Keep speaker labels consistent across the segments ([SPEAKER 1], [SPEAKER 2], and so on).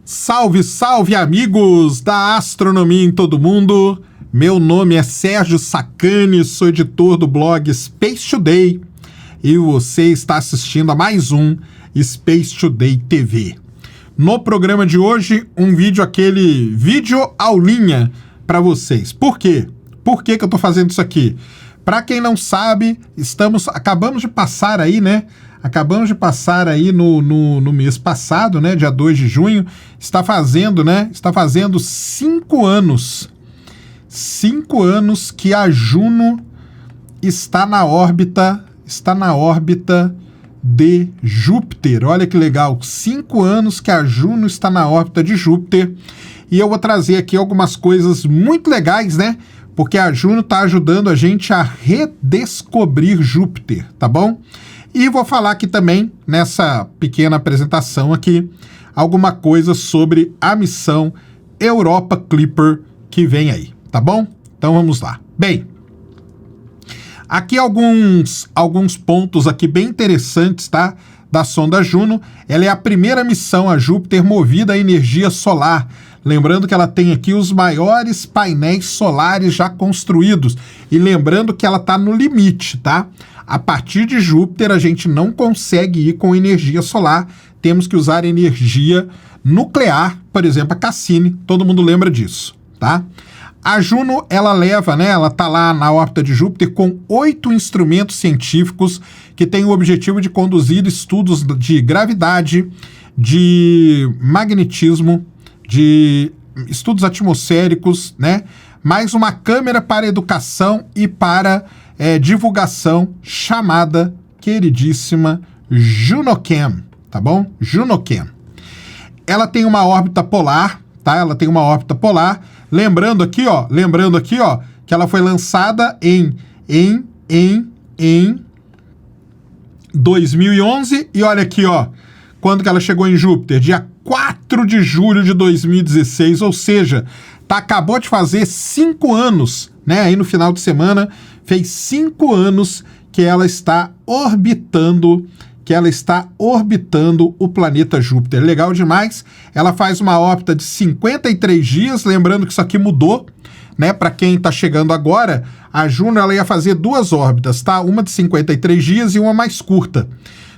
[SPEAKER 1] Salve, salve amigos da astronomia em todo mundo. Meu nome é Sérgio Sacani, sou editor do blog Space Today e você está assistindo a mais um Space Today TV. No programa de hoje, aquele vídeo aulinha para vocês. Por quê? Por que eu estou fazendo isso aqui? Para quem não sabe, acabamos de passar aí, né? Acabamos de passar aí no mês passado, né? Dia 2 de junho, está fazendo 5 anos. 5 anos que a Juno está na órbita de Júpiter. Olha que legal, 5 anos que a Juno está na órbita de Júpiter. E eu vou trazer aqui algumas coisas muito legais, né? Porque a Juno está ajudando a gente a redescobrir Júpiter, tá bom? E vou falar aqui também, nessa pequena apresentação aqui, alguma coisa sobre a missão Europa Clipper que vem aí, tá bom? Então vamos lá. Bem, aqui alguns pontos aqui bem interessantes, tá? Da sonda Juno. Ela é a primeira missão a Júpiter movida a energia solar. Lembrando que ela tem aqui os maiores painéis solares já construídos. E lembrando que ela está no limite, tá? A partir de Júpiter, a gente não consegue ir com energia solar. Temos que usar energia nuclear, por exemplo, a Cassini. Todo mundo lembra disso, tá? A Juno, ela leva, né? Ela está lá na órbita de Júpiter com 8 instrumentos científicos que têm o objetivo de conduzir estudos de gravidade, de magnetismo, de estudos atmosféricos, né? Mais uma câmera para educação e para divulgação chamada queridíssima JunoCam, tá bom? JunoCam. Ela tem uma órbita polar, tá? Ela tem uma órbita polar. Lembrando aqui, ó, que ela foi lançada em 2011 e olha aqui, ó, quando que ela chegou em Júpiter? Dia 4 de julho de 2016, ou seja, acabou de fazer 5 anos, né? Aí no final de semana fez 5 anos que ela está orbitando o planeta Júpiter. Legal demais. Ela faz uma órbita de 53 dias, lembrando que isso aqui mudou, né? Para quem está chegando agora, a Juno ela ia fazer 2 órbitas, tá? Uma de 53 dias e uma mais curta.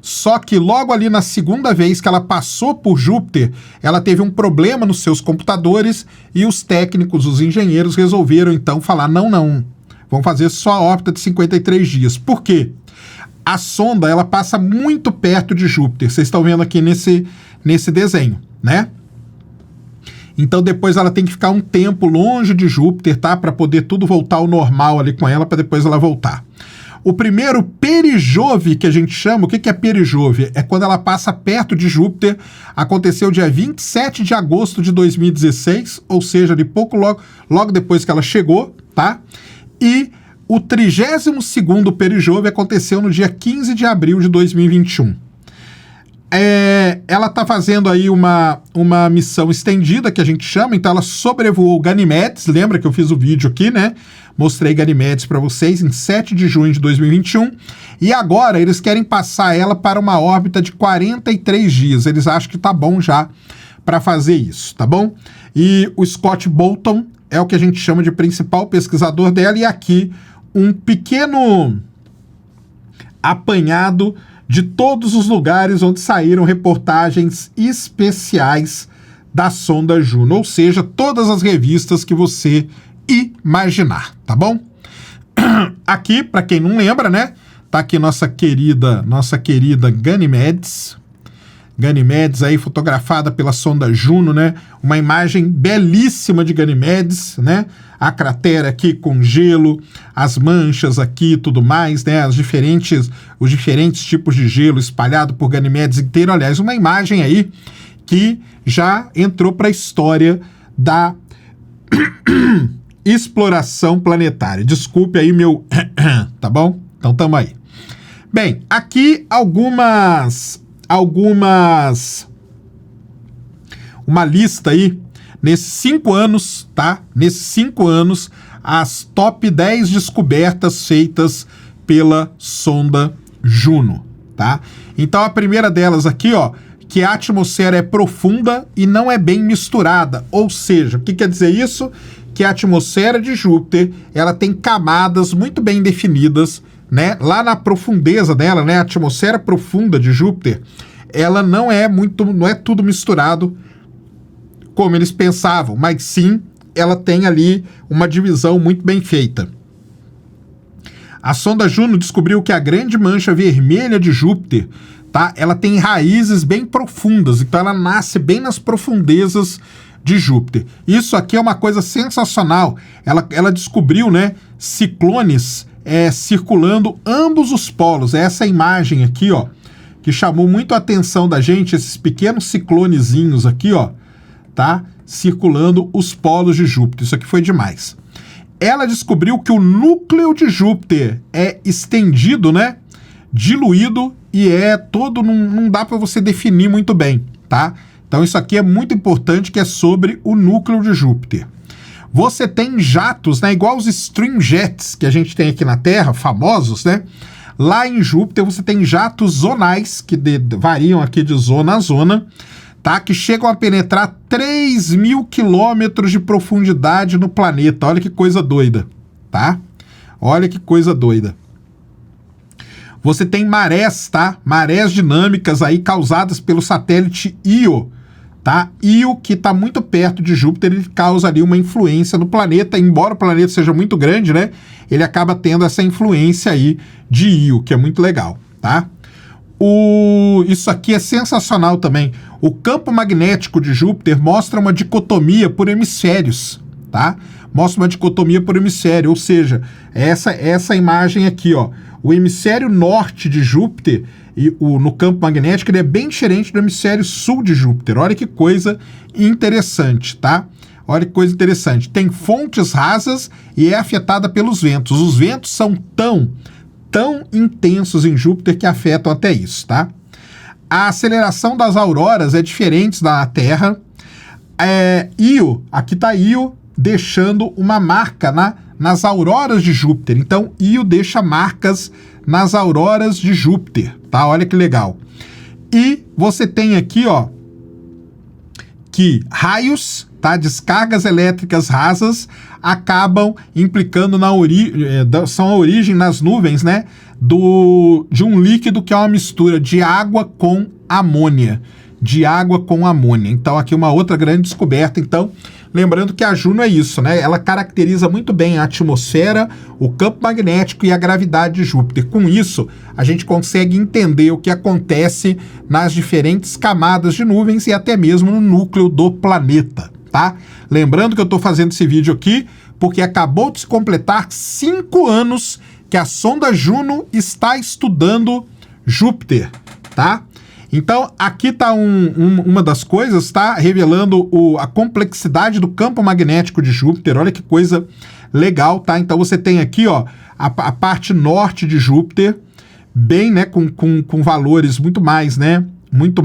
[SPEAKER 1] Só que logo ali na segunda vez que ela passou por Júpiter, ela teve um problema nos seus computadores e os técnicos, os engenheiros resolveram então falar, não, vamos fazer só a órbita de 53 dias. Por quê? A sonda, ela passa muito perto de Júpiter. Vocês estão vendo aqui nesse desenho, né? Então depois ela tem que ficar um tempo longe de Júpiter, tá? Para poder tudo voltar ao normal ali com ela, para depois ela voltar. O primeiro perijove que a gente chama, o que é perijove? É quando ela passa perto de Júpiter, aconteceu dia 27 de agosto de 2016, ou seja, logo depois que ela chegou, tá? E o 32º perijove aconteceu no dia 15 de abril de 2021. Ela está fazendo aí uma missão estendida, que a gente chama, então ela sobrevoou Ganimedes, lembra que eu fiz o vídeo aqui, né? Mostrei Ganimedes para vocês em 7 de junho de 2021, e agora eles querem passar ela para uma órbita de 43 dias, eles acham que tá bom já para fazer isso, tá bom? E o Scott Bolton é o que a gente chama de principal pesquisador dela, e aqui um pequeno apanhado de todos os lugares onde saíram reportagens especiais da sonda Juno, ou seja, todas as revistas que você imaginar, tá bom? Aqui, para quem não lembra, né, tá aqui nossa querida Ganimedes. Ganimedes aí fotografada pela sonda Juno, né? Uma imagem belíssima de Ganimedes, né? A cratera aqui com gelo, as manchas aqui e tudo mais, né? Os diferentes tipos de gelo espalhado por Ganimedes inteiro. Aliás, uma imagem aí que já entrou para a história da exploração planetária. Desculpe aí meu... tá bom? Então tamo aí. Bem, aqui uma lista aí, nesses 5 anos, tá? Nesses 5 anos, as top 10 descobertas feitas pela sonda Juno, tá? Então a primeira delas aqui, ó, que a atmosfera é profunda e não é bem misturada. Ou seja, o que quer dizer isso? Que a atmosfera de Júpiter, ela tem camadas muito bem definidas, né? Lá na profundeza dela, né? A atmosfera profunda de Júpiter, ela não é tudo misturado como eles pensavam, mas sim, ela tem ali uma divisão muito bem feita. A sonda Juno descobriu que a grande mancha vermelha de Júpiter, tá? Ela tem raízes bem profundas, então ela nasce bem nas profundezas de Júpiter. Isso aqui é uma coisa sensacional. Ela descobriu, né, ciclones circulando ambos os polos. Essa imagem aqui, ó, que chamou muito a atenção da gente, esses pequenos ciclonezinhos aqui, ó, tá? Circulando os polos de Júpiter. Isso aqui foi demais. Ela descobriu que o núcleo de Júpiter é estendido, né? Diluído e não dá para você definir muito bem, tá? Então isso aqui é muito importante, que é sobre o núcleo de Júpiter. Você tem jatos, né? Igual os streamjets que a gente tem aqui na Terra, famosos, né? Lá em Júpiter você tem jatos zonais, que variam aqui de zona a zona, tá? Que chegam a penetrar 3.000 quilômetros de profundidade no planeta. Olha que coisa doida, tá? Olha que coisa doida. Você tem marés, tá? Marés dinâmicas aí causadas pelo satélite Io, tá? Io, que está muito perto de Júpiter, ele causa ali uma influência no planeta. Embora o planeta seja muito grande, né? Ele acaba tendo essa influência aí de Io, que é muito legal, tá? Isso aqui é sensacional também. O campo magnético de Júpiter mostra uma dicotomia por hemisférios, tá? Mostra uma dicotomia por hemisfério, ou seja, essa imagem aqui, ó. O hemisfério norte de Júpiter, no campo magnético, ele é bem diferente do hemisfério sul de Júpiter. Olha que coisa interessante, tá? Olha que coisa interessante. Tem fontes rasas e é afetada pelos ventos. Os ventos são tão intensos em Júpiter que afetam até isso, tá? A aceleração das auroras é diferente da Terra. Io, aqui tá Io deixando uma marca nas auroras de Júpiter. Então, Io deixa marcas nas auroras de Júpiter, tá? Olha que legal. E você tem aqui, ó, que raios, tá? Descargas elétricas rasas acabam implicando são a origem nas nuvens, né? De um líquido que é uma mistura de água com amônia. Então, aqui uma outra grande descoberta. Então, lembrando que a Juno é isso, né? Ela caracteriza muito bem a atmosfera, o campo magnético e a gravidade de Júpiter. Com isso, a gente consegue entender o que acontece nas diferentes camadas de nuvens e até mesmo no núcleo do planeta, tá? Lembrando que eu estou fazendo esse vídeo aqui porque acabou de se completar 5 anos que a sonda Juno está estudando Júpiter, tá? Então, aqui está uma das coisas, tá? Revelando a complexidade do campo magnético de Júpiter. Olha que coisa legal, tá? Então, você tem aqui, ó, a parte norte de Júpiter, bem, né, com valores muito mais, né? Muito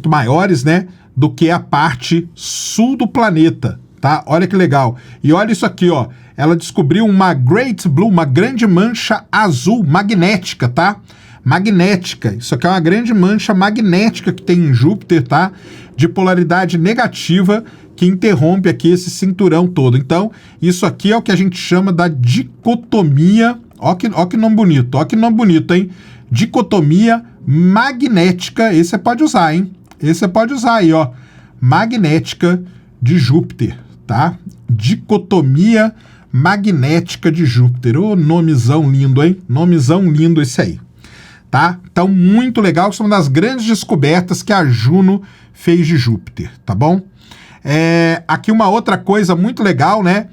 [SPEAKER 1] maiores, né? Do que a parte sul do planeta, tá? Olha que legal. E olha isso aqui, ó. Ela descobriu uma Great Blue, uma grande mancha azul magnética, tá? Magnética. Isso aqui é uma grande mancha magnética que tem em Júpiter, tá? De polaridade negativa que interrompe aqui esse cinturão todo. Então, isso aqui é o que a gente chama da dicotomia. Ó que nome bonito, hein? Dicotomia magnética. Esse você pode usar, hein? Esse você pode usar aí, ó. Magnética de Júpiter, tá? Dicotomia magnética de Júpiter. Ô, nomezão lindo, hein? Nomezão lindo esse aí. Tá? Então, muito legal, isso é uma das grandes descobertas que a Juno fez de Júpiter, tá bom? Aqui uma outra coisa muito legal, né?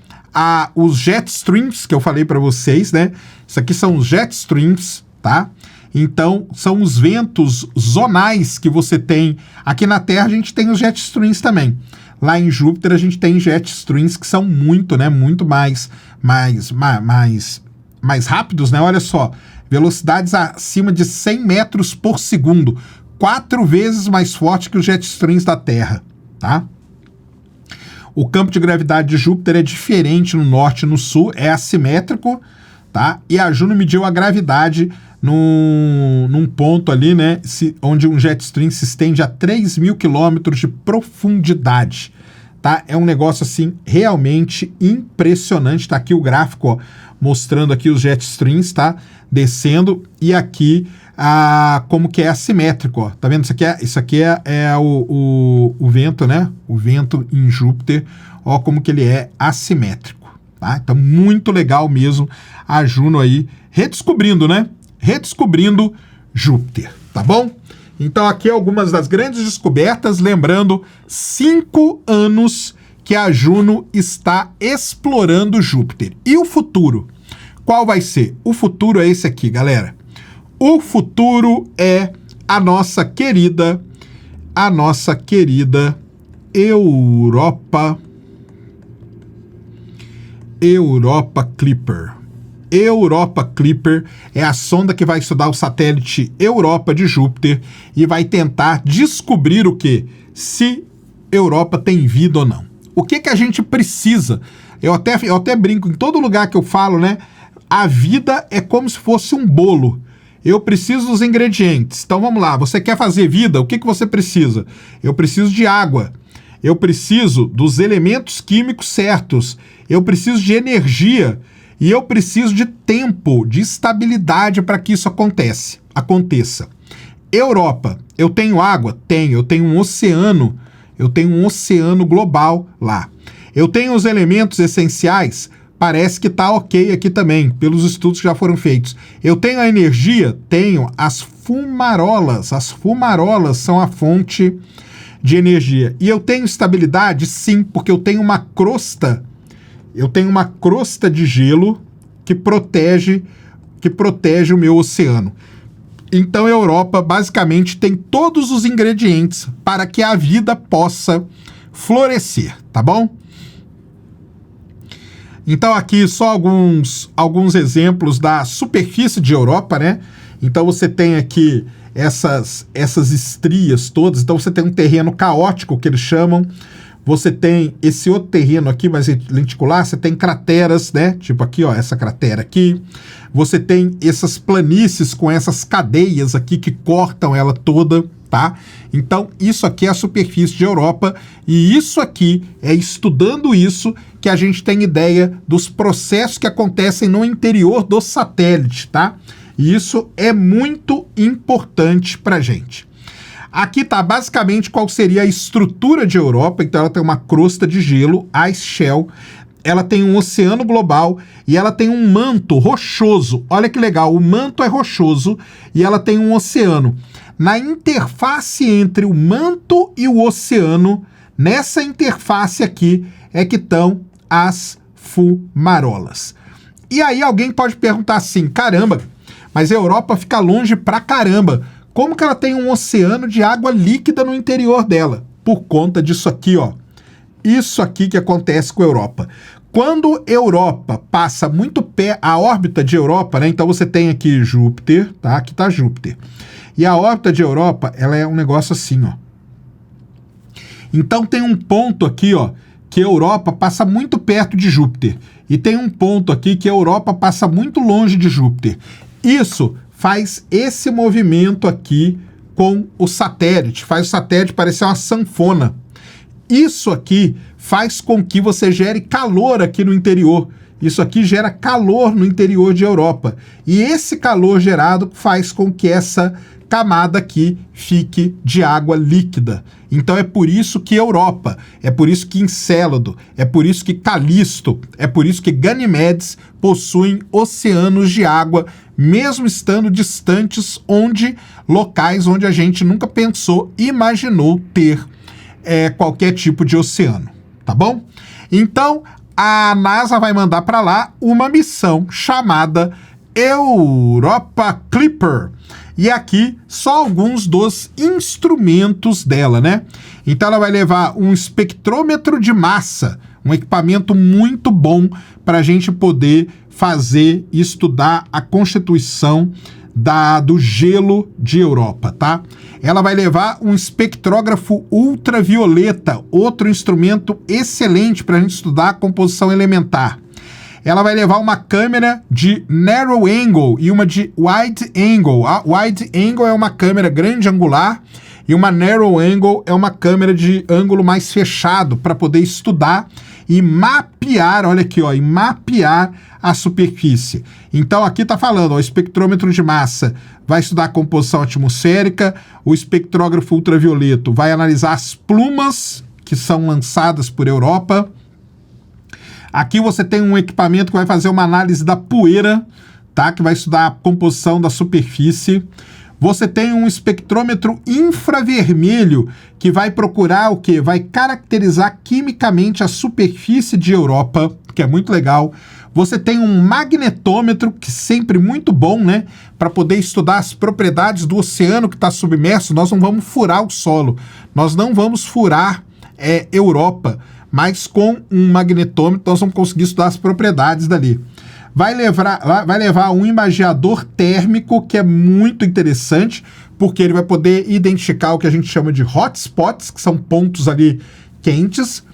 [SPEAKER 1] Os jet streams que eu falei para vocês, né? Isso aqui são os jet streams, tá? Então, são os ventos zonais que você tem. Aqui na Terra a gente tem os jet streams também. Lá em Júpiter a gente tem jet streams que são muito, né? Muito mais rápidos, né? Olha só. Velocidades acima de 100 metros por segundo, 4 vezes mais forte que os jet streams da Terra, tá? O campo de gravidade de Júpiter é diferente no norte e no sul, é assimétrico, tá? E a Juno mediu a gravidade num ponto ali, né, onde um jet stream se estende a 3.000 quilômetros de profundidade, tá? É um negócio, assim, realmente impressionante. Tá aqui o gráfico, ó, mostrando aqui os jet streams, tá? Descendo, e aqui como que é assimétrico, ó. Tá vendo? Isso aqui é o vento, né? O vento em Júpiter, ó, como que ele é assimétrico, tá? Então, muito legal mesmo a Juno aí redescobrindo, né? Redescobrindo Júpiter, tá bom? Então aqui algumas das grandes descobertas, lembrando, 5 anos que a Juno está explorando Júpiter. E o futuro? Qual vai ser? O futuro é esse aqui, galera. O futuro é a nossa querida Europa Clipper. Europa Clipper é a sonda que vai estudar o satélite Europa de Júpiter e vai tentar descobrir o quê? Se Europa tem vida ou não. O que a gente precisa? Eu até brinco, em todo lugar que eu falo, né? A vida é como se fosse um bolo. Eu preciso dos ingredientes. Então vamos lá, você quer fazer vida? O que você precisa? Eu preciso de água. Eu preciso dos elementos químicos certos. Eu preciso de energia. E eu preciso de tempo, de estabilidade para que isso aconteça. Europa, eu tenho água? Tenho. Eu tenho um oceano. Eu tenho um oceano global lá. Eu tenho os elementos essenciais? Parece que está ok aqui também, pelos estudos que já foram feitos. Eu tenho a energia? Tenho. As fumarolas. As fumarolas são a fonte de energia. E eu tenho estabilidade? Sim, porque eu tenho uma crosta. Eu tenho uma crosta de gelo que protege o meu oceano. Então a Europa basicamente tem todos os ingredientes para que a vida possa florescer, tá bom? Então aqui só alguns exemplos da superfície de Europa, né? Então você tem aqui essas estrias todas. Então você tem um terreno caótico, que eles chamam. Você tem esse outro terreno aqui, mais lenticular, você tem crateras, né? Tipo aqui, ó, essa cratera aqui. Você tem essas planícies com essas cadeias aqui que cortam ela toda, tá? Então, isso aqui é a superfície de Europa, e isso aqui, é estudando isso, que a gente tem ideia dos processos que acontecem no interior do satélite, tá? E isso é muito importante pra gente. Aqui tá basicamente qual seria a estrutura de Europa. Então ela tem uma crosta de gelo, ice shell, ela tem um oceano global e ela tem um manto rochoso. Olha que legal, o manto é rochoso e ela tem um oceano. Na interface entre o manto e o oceano, nessa interface aqui é que estão as fumarolas. E aí alguém pode perguntar assim, caramba, mas a Europa fica longe pra caramba. Como que ela tem um oceano de água líquida no interior dela? Por conta disso aqui, ó. Isso aqui que acontece com a Europa. Quando Europa passa muito perto, a órbita de Europa, né? Então você tem aqui Júpiter, tá? Aqui tá Júpiter. E a órbita de Europa, ela é um negócio assim, ó. Então tem um ponto aqui, ó, que a Europa passa muito perto de Júpiter. E tem um ponto aqui que a Europa passa muito longe de Júpiter. Isso faz esse movimento aqui com o satélite, faz o satélite parecer uma sanfona. Isso aqui faz com que você gere calor aqui no interior. Isso aqui gera calor no interior de Europa. E esse calor gerado faz com que essa camada aqui fique de água líquida. Então é por isso que Europa, é por isso que Encélado, é por isso que Calisto, é por isso que Ganimedes possuem oceanos de água, mesmo estando distantes locais onde a gente nunca pensou, imaginou ter qualquer tipo de oceano, tá bom? Então a NASA vai mandar para lá uma missão chamada Europa Clipper. E aqui só alguns dos instrumentos dela, né? Então ela vai levar um espectrômetro de massa, um equipamento muito bom para a gente poder fazer e estudar a constituição do gelo de Europa, tá? Ela vai levar um espectrógrafo ultravioleta, outro instrumento excelente para a gente estudar a composição elementar. ela vai levar uma câmera de narrow angle e uma de wide angle. A wide angle é uma câmera grande angular e uma narrow angle é uma câmera de ângulo mais fechado para poder estudar e mapear, olha aqui, ó, e mapear a superfície. Então aqui está falando, ó, o espectrômetro de massa vai estudar a composição atmosférica, o espectrógrafo ultravioleto vai analisar as plumas que são lançadas por Europa. Aqui você tem um equipamento que vai fazer uma análise da poeira, tá? Que vai estudar a composição da superfície. Você tem um espectrômetro infravermelho que vai procurar o quê? Vai caracterizar quimicamente a superfície de Europa, que é muito legal. Você tem um magnetômetro, que é sempre muito bom, né? Para poder estudar as propriedades do oceano que está submerso. Nós não vamos furar o solo, nós não vamos furar Europa, mas com um magnetômetro nós vamos conseguir estudar as propriedades dali. Vai levar um imageador térmico, que é muito interessante, porque ele vai poder identificar o que a gente chama de hotspots, que são pontos ali quentes.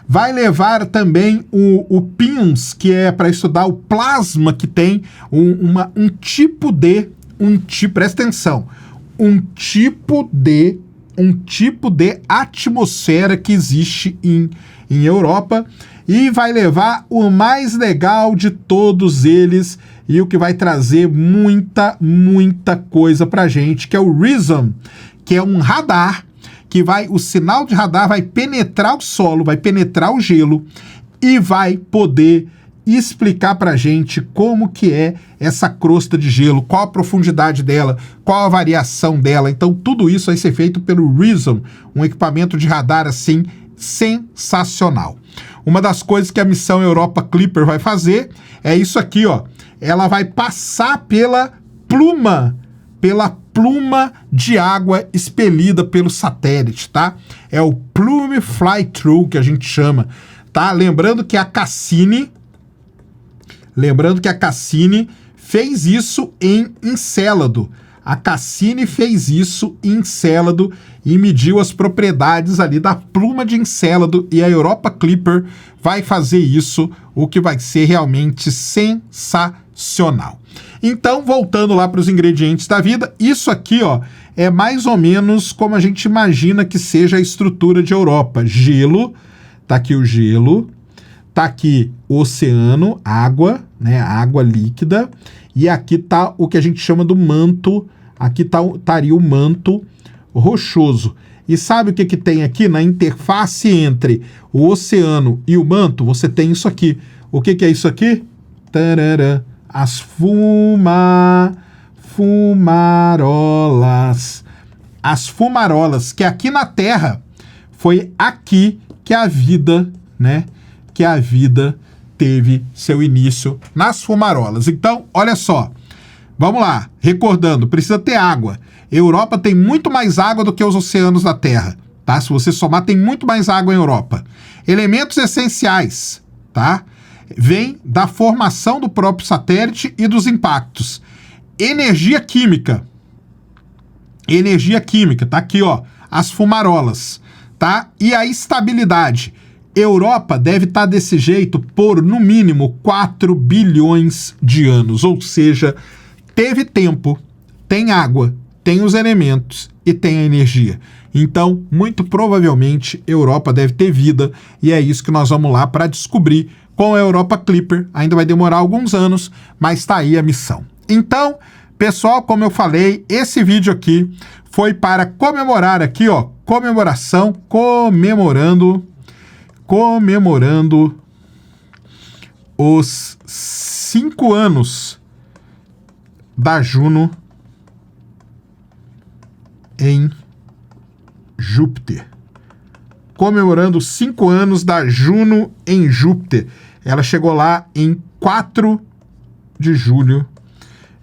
[SPEAKER 1] Vai levar também o PIMS, que é para estudar o plasma que tem presta atenção, um tipo de atmosfera que existe em Europa. E vai levar o mais legal de todos eles e o que vai trazer muita coisa pra gente, que é o RISM, que é um radar que o sinal de radar vai penetrar o solo, vai penetrar o gelo e vai poder explicar pra gente como que é essa crosta de gelo, qual a profundidade dela, qual a variação dela. Então tudo isso vai ser feito pelo RISM, um equipamento de radar assim sensacional. Uma das coisas que a missão Europa Clipper vai fazer é isso aqui, ó. Ela vai passar pela pluma de água expelida pelo satélite, tá? É o Plume Fly-Through que a gente chama, tá? Lembrando que a Cassini fez isso em Encélado. A Cassini fez isso em Encélado e mediu as propriedades ali da pluma de Encélado, e a Europa Clipper vai fazer isso, o que vai ser realmente sensacional. Então, voltando lá para os ingredientes da vida, isso aqui, ó, é mais ou menos como a gente imagina que seja a estrutura de Europa. Gelo, tá aqui o gelo, tá aqui o oceano, água, né, água líquida, e aqui tá o que a gente chama do manto. Aqui estaria o manto rochoso. E sabe o que tem aqui na interface entre o oceano e o manto? Você tem isso aqui. O que é isso aqui? Tarará. As fumarolas. As fumarolas, que aqui na Terra foi aqui que a vida, né? Que a vida teve seu início, nas fumarolas. Então, olha só. Vamos lá, recordando, precisa ter água. Europa tem muito mais água do que os oceanos da Terra, tá? Se você somar, tem muito mais água em Europa. Elementos essenciais, tá? Vem da formação do próprio satélite e dos impactos. Energia química, tá aqui, ó, as fumarolas, tá? E a estabilidade. Europa deve estar desse jeito por, no mínimo, 4 bilhões de anos, ou seja, teve tempo, tem água, tem os elementos e tem a energia. Então, muito provavelmente, Europa deve ter vida, e é isso que nós vamos lá para descobrir com a Europa Clipper. Ainda vai demorar alguns anos, mas está aí a missão. Então, pessoal, como eu falei, esse vídeo aqui foi para comemorar aqui, ó, comemorando os 5 anos da Juno em Júpiter. Comemorando 5 anos da Juno em Júpiter. Ela chegou lá em 4 de julho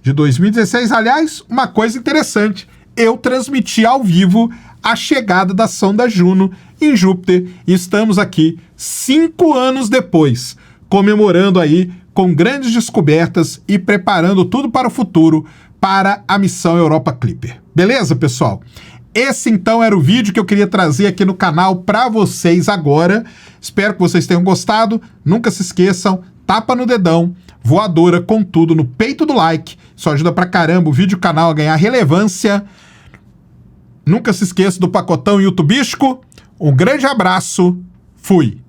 [SPEAKER 1] de 2016. Aliás, uma coisa interessante, eu transmiti ao vivo a chegada da sonda Juno em Júpiter e estamos aqui 5 anos depois, comemorando aí com grandes descobertas e preparando tudo para o futuro, para a missão Europa Clipper. Beleza, pessoal? Esse, então, era o vídeo que eu queria trazer aqui no canal para vocês agora. Espero que vocês tenham gostado. Nunca se esqueçam, tapa no dedão, voadora com tudo no peito do like. Isso ajuda pra caramba o vídeo, o canal a ganhar relevância. Nunca se esqueça do pacotão YouTubístico. Um grande abraço. Fui.